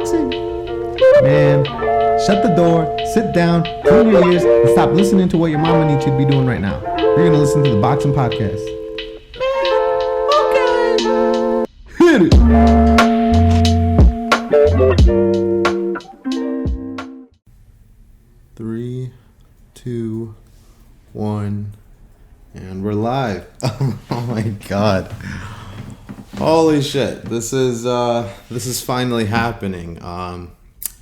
boxing. Man, shut the door, sit down, clean your ears, and stop listening to what your mama needs you to be doing right now. You're gonna listen to the Boxn podcast. Man, okay. Hit it. 3, 2, 1, and we're live. Oh my god. Holy shit. This is finally happening.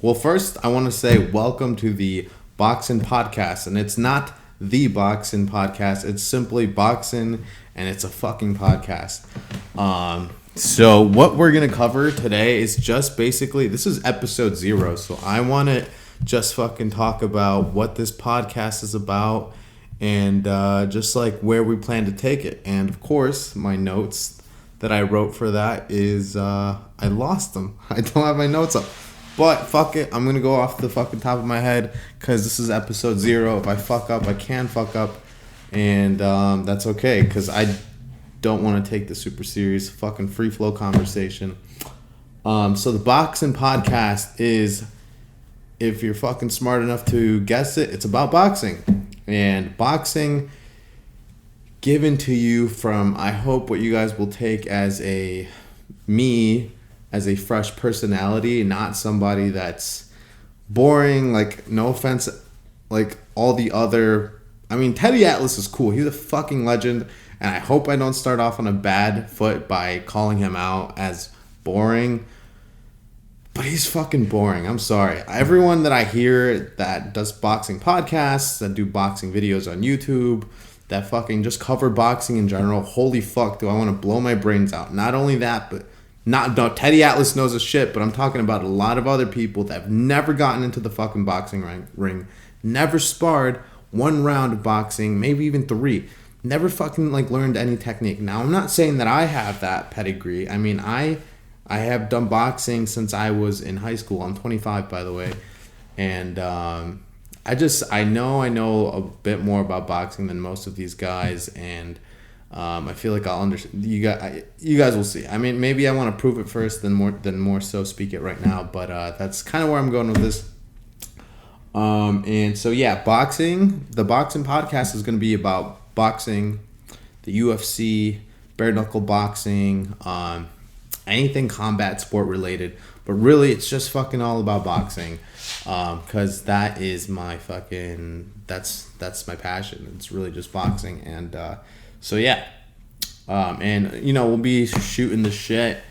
Well, first I want to say welcome to the Boxn podcast, and it's not the Boxn podcast, it's simply Boxn, and it's a fucking podcast. So what we're going to cover today is just basically, this is episode 0, so I want to just fucking talk about what this podcast is about and just like where we plan to take it. And of course, my notes that I wrote for that is I lost them. I don't have my notes up. But fuck it, I'm going to go off the fucking top of my head because this is episode 0. If I fuck up, I can fuck up. And that's okay because I don't want to take this super serious fucking free flow conversation. So the Boxn podcast is, if you're fucking smart enough to guess it, it's about boxing. And boxing given to you from, I hope, what you guys will take as a fresh personality, not somebody that's boring, like, no offense, like all the other, I mean, Teddy Atlas is cool. He's a fucking legend. And I hope I don't start off on a bad foot by calling him out as boring. But he's fucking boring. I'm sorry. Everyone that I hear that does boxing podcasts, that do boxing videos on YouTube, that fucking just cover boxing in general, holy fuck, do I want to blow my brains out. Not only that, but Teddy Atlas knows his shit, but I'm talking about a lot of other people that have never gotten into the fucking boxing ring, never sparred one round of boxing, maybe even 3. Never fucking like learned any technique. Now, I'm not saying that I have that pedigree. I mean, I have done boxing since I was in high school. I'm 25, by the way. And I know a bit more about boxing than most of these guys. And I feel like I'll understand. You guys will see. I mean, maybe I want to prove it first, then more so speak it right now. But that's kind of where I'm going with this. And so, yeah, boxing. The Boxn podcast is going to be about boxing, the UFC, bare knuckle boxing, anything combat sport related, but really it's just fucking all about boxing, because that is my fucking, that's my passion. It's really just boxing. And so yeah, and we'll be shooting the shit.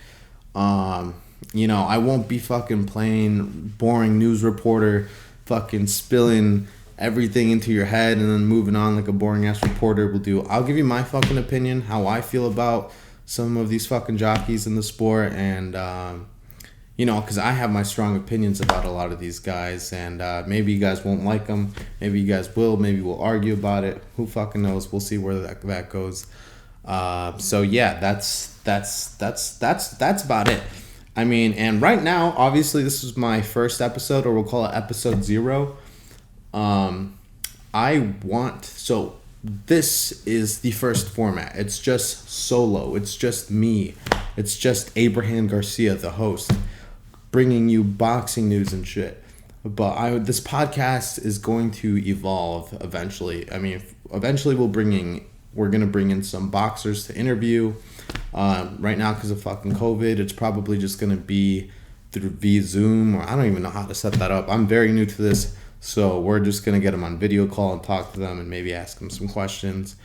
I won't be fucking playing boring news reporter, fucking spilling everything into your head and then moving on like a boring ass reporter will do. I'll give you my fucking opinion, how I feel about some of these fucking jockeys in the sport, and because I have my strong opinions about a lot of these guys, and maybe you guys won't like them, maybe you guys will, maybe we'll argue about it, who fucking knows, we'll see where that goes. So yeah, that's about it. I mean, and right now, obviously this is my first episode, or we'll call it episode 0. This is the first format. It's just solo. It's just me. It's just Abrahan Garcia, the host, bringing you boxing news and shit. But this podcast is going to evolve eventually. I mean, eventually we're going to bring in some boxers to interview. Right now, because of fucking COVID, it's probably just going to be via Zoom, or I don't even know how to set that up. I'm very new to this. So we're just going to get them on video call and talk to them and maybe ask them some questions.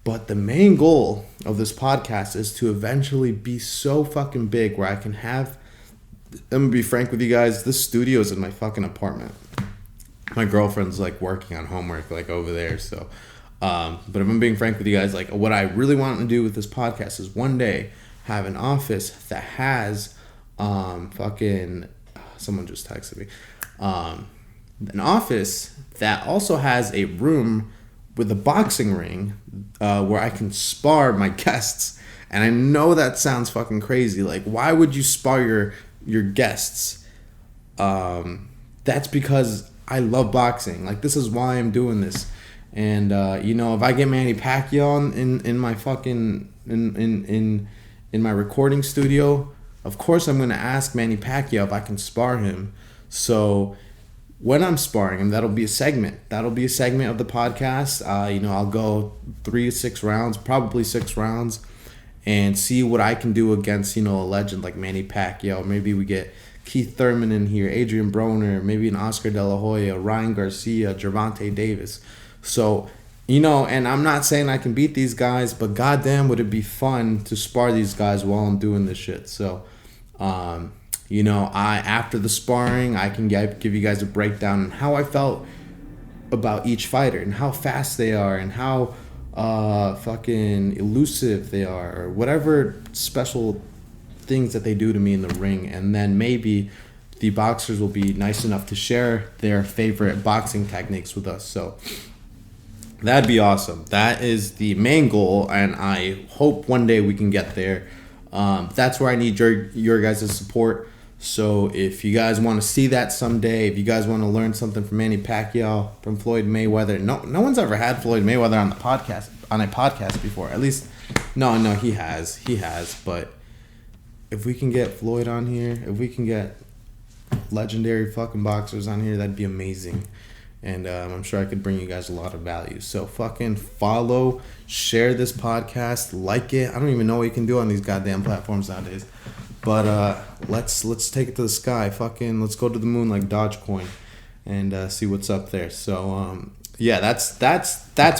But the main goal of this podcast is to eventually be so fucking big where I can have, I'm going to be frank with you guys, this studio is in my fucking apartment. My girlfriend's like working on homework like over there. So, but if I'm being frank with you guys, like what I really want to do with this podcast is one day have an office that has someone just texted me. An office that also has a room with a boxing ring where I can spar my guests. And I know that sounds fucking crazy. Like, why would you spar your guests? That's because I love boxing. Like, this is why I'm doing this. And if I get Manny Pacquiao in my fucking in my recording studio, of course I'm going to ask Manny Pacquiao if I can spar him. So when I'm sparring him, that'll be a segment. That'll be a segment of the podcast. I'll go 3 to 6 rounds, probably 6 rounds, and see what I can do against, a legend like Manny Pacquiao. Maybe we get Keith Thurman in here, Adrian Broner, maybe an Oscar De La Hoya, Ryan Garcia, Gervonta Davis. So, and I'm not saying I can beat these guys, but goddamn would it be fun to spar these guys while I'm doing this shit. So, after the sparring, I can give you guys a breakdown on how I felt about each fighter and how fast they are and how fucking elusive they are, or whatever special things that they do to me in the ring. And then maybe the boxers will be nice enough to share their favorite boxing techniques with us. So that'd be awesome. That is the main goal, and I hope one day we can get there. That's where I need your guys' support. So if you guys want to see that someday, if you guys want to learn something from Manny Pacquiao, from Floyd Mayweather, no one's ever had Floyd Mayweather on a podcast before. At least, no, he has. But if we can get Floyd on here, if we can get legendary fucking boxers on here, that'd be amazing. And I'm sure I could bring you guys a lot of value. So fucking follow, share this podcast, like it. I don't even know what you can do on these goddamn platforms nowadays. But let's take it to the sky. Fucking let's go to the moon like Dogecoin and see what's up there. So that's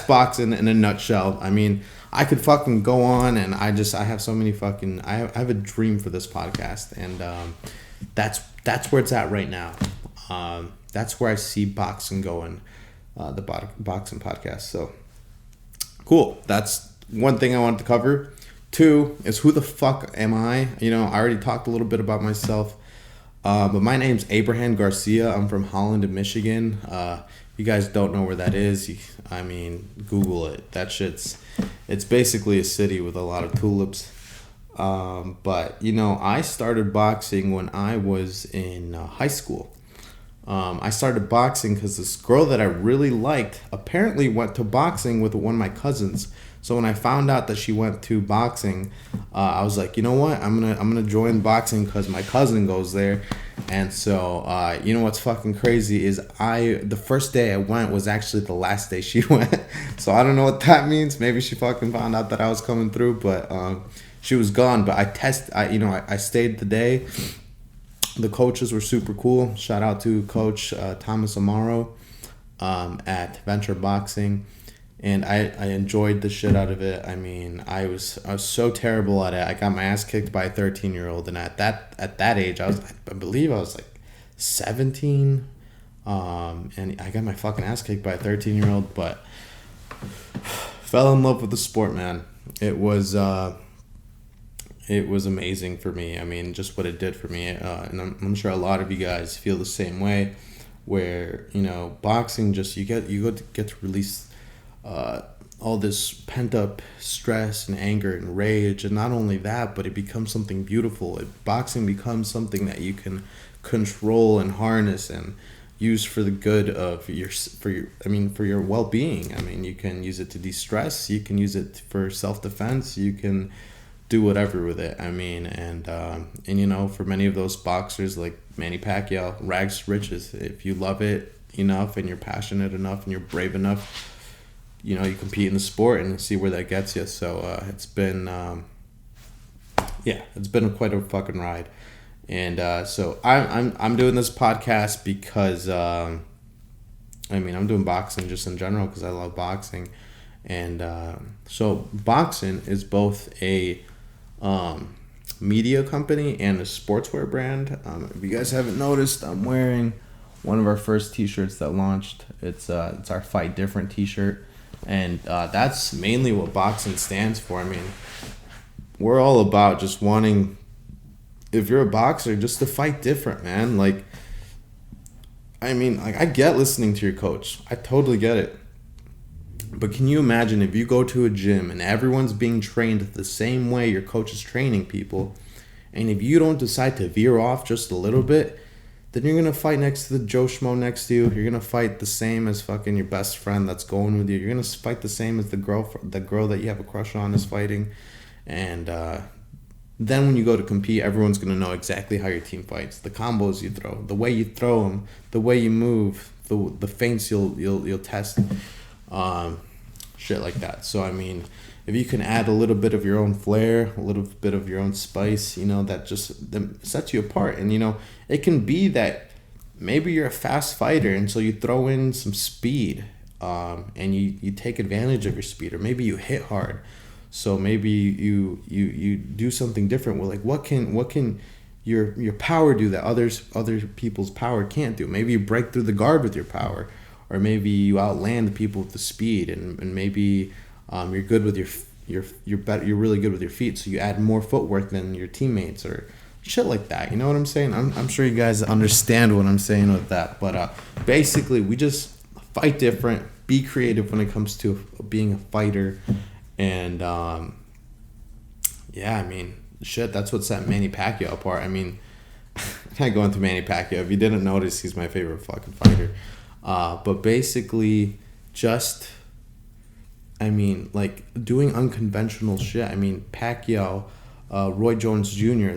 boxing in a nutshell. I mean, I could fucking go on, and I have so many fucking I have a dream for this podcast, and that's where it's at right now. That's where I see boxing going, the boxing podcast. So cool. That's one thing I wanted to cover. 2 is, who the fuck am I? I already talked a little bit about myself, but my name's Abrahan Garcia. I'm from Holland, Michigan. You guys don't know where that is, Google it. It's basically a city with a lot of tulips. But I started boxing when I was in high school. I started boxing because this girl that I really liked apparently went to boxing with one of my cousins. So when I found out that she went to boxing, I was like, you know what? I'm gonna join boxing because my cousin goes there. And so, what's fucking crazy is the first day I went was actually the last day she went. So I don't know what that means. Maybe she fucking found out that I was coming through, but she was gone. But I stayed the day. The coaches were super cool. Shout out to Coach Thomas Amaro at Venture Boxing. And I enjoyed the shit out of it. I was so terrible at it. I got my ass kicked by a 13-year-old, and at that age, I believe I was like 17, and I got my fucking ass kicked by a 13-year-old. But fell in love with the sport, man. It was amazing for me. Just what it did for me, and I'm sure a lot of you guys feel the same way. Where boxing, just you get to release all this pent up stress and anger and rage, and not only that, but it becomes something beautiful. Boxing becomes something that you can control and harness and use for the good of for your well-being. You can use it to de-stress, you can use it for self-defense, you can do whatever with it. And for many of those boxers like Manny Pacquiao, rags to riches. If you love it enough and you're passionate enough and you're brave enough, you compete in the sport and see where that gets you. So it's been quite a fucking ride. And so I'm doing this podcast because I'm doing boxing just in general because I love boxing. And so Boxn is both a media company and a sportswear brand. If you guys haven't noticed, I'm wearing one of our first t-shirts that launched. It's our Fight Different t-shirt. And that's mainly what Boxn stands for. We're all about just wanting, if you're a boxer, just to fight different, man. I get listening to your coach. I totally get it. But can you imagine if you go to a gym and everyone's being trained the same way your coach is training people, and if you don't decide to veer off just a little bit, then you're going to fight next to the Joe Schmo next to you. You're going to fight the same as fucking your best friend that's going with you. You're going to fight the same as the girl that you have a crush on is fighting. And Then when you go to compete, everyone's going to know exactly how your team fights, the combos you throw, the way you throw them, the way you move, the feints you'll test, shit like that. So I mean, if you can add a little bit of your own flair, a little bit of your own spice, that sets you apart. And it can be that maybe you're a fast fighter, and so you throw in some speed, and you take advantage of your speed, or maybe you hit hard. So maybe you do something different. Well, like what can your power do that other people's power can't do? Maybe you break through the guard with your power, or maybe you outland the people with the speed, and maybe you're good with you're really good with your feet, so you add more footwork than your teammates, or shit like that. You know what I'm saying? I'm sure you guys understand what I'm saying with that. But basically, we just fight different, be creative when it comes to being a fighter. And yeah, I mean, shit, that's what set Manny Pacquiao apart. I mean, I'm not going through Manny Pacquiao. If you didn't notice, he's my favorite fucking fighter. But basically, like doing unconventional shit. I mean, Pacquiao, Roy Jones Jr.,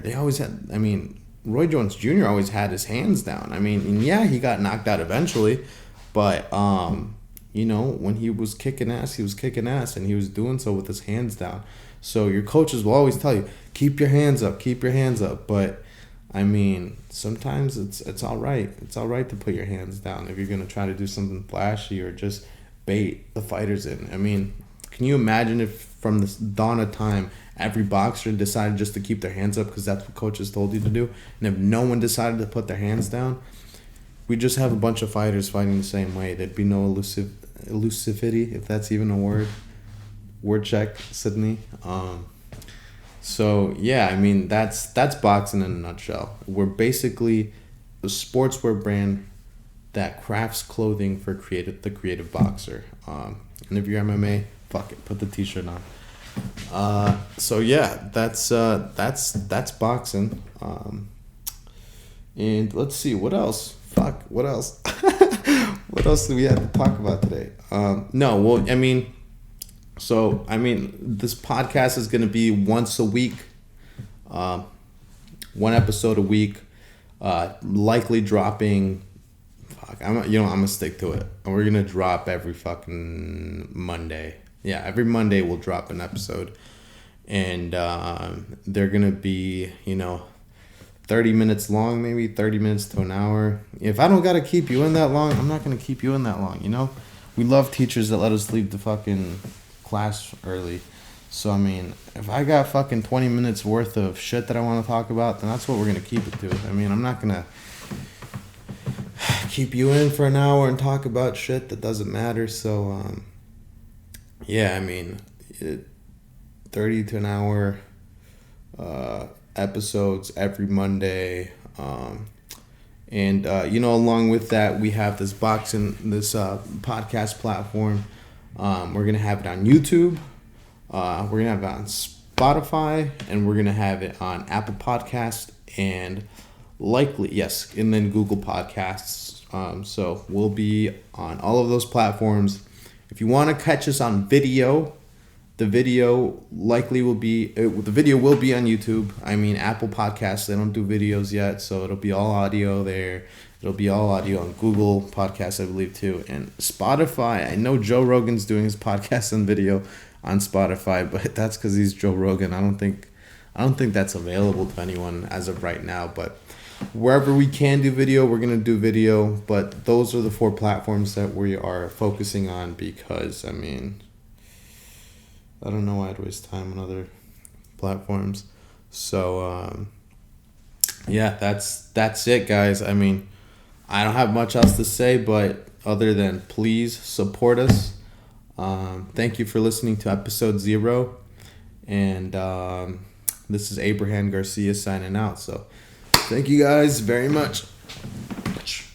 Roy Jones Jr. always had his hands down. I mean, and yeah, he got knocked out eventually, but when he was kicking ass, and he was doing so with his hands down. So your coaches will always tell you, keep your hands up. But I mean, sometimes it's all right. It's all right to put your hands down if you're going to try to do something flashy or just bait the fighters in. I mean, can you imagine if from the dawn of time, every boxer decided just to keep their hands up because that's what coaches told you to do? And if no one decided to put their hands down, we just have a bunch of fighters fighting the same way. There'd be no elusivity, if that's even a word. Word check, Sydney. So yeah, I mean that's boxing in a nutshell. We're basically a sportswear brand that crafts clothing for the creative boxer. And if you're MMA, fuck it, put the t-shirt on. So yeah, that's boxing. And let's see, what else? What else? What else do we have to talk about today? This podcast is going to be once a week, one episode a week, likely dropping. I'm gonna stick to it. And we're gonna drop every fucking Monday. Yeah, every Monday we'll drop an episode, and they're gonna be 30 minutes long, maybe 30 minutes to an hour. If I don't gotta keep you in that long, I'm not gonna keep you in that long. We love teachers that let us leave the fucking class early. So I mean, if I got fucking 20 minutes worth of shit that I want to talk about, then that's what we're gonna keep it to. I mean, I'm not gonna keep you in for an hour and talk about shit that doesn't matter. So yeah, I mean, 30 to an hour episodes every Monday, and along with that, we have this podcast platform. We're gonna have it on YouTube, we're gonna have it on Spotify, and we're gonna have it on Apple Podcasts, and and then Google Podcasts. So we'll be on all of those platforms. If you want to catch us on video, the video will be on YouTube. I mean, Apple Podcasts, they don't do videos yet, so it'll be all audio there. It'll be all audio on Google Podcasts, I believe, too. And Spotify, I know Joe Rogan's doing his podcast and video on Spotify, but that's because he's Joe Rogan. I don't think that's available to anyone as of right now. But wherever we can do video, we're going to do video. But those are the 4 platforms that we are focusing on because, I mean, I don't know why I'd waste time on other platforms. So, yeah, that's it, guys. I mean, I don't have much else to say, but other than please support us. Thank you for listening to episode 0. And this is Abrahan Garcia signing out. So thank you guys very much.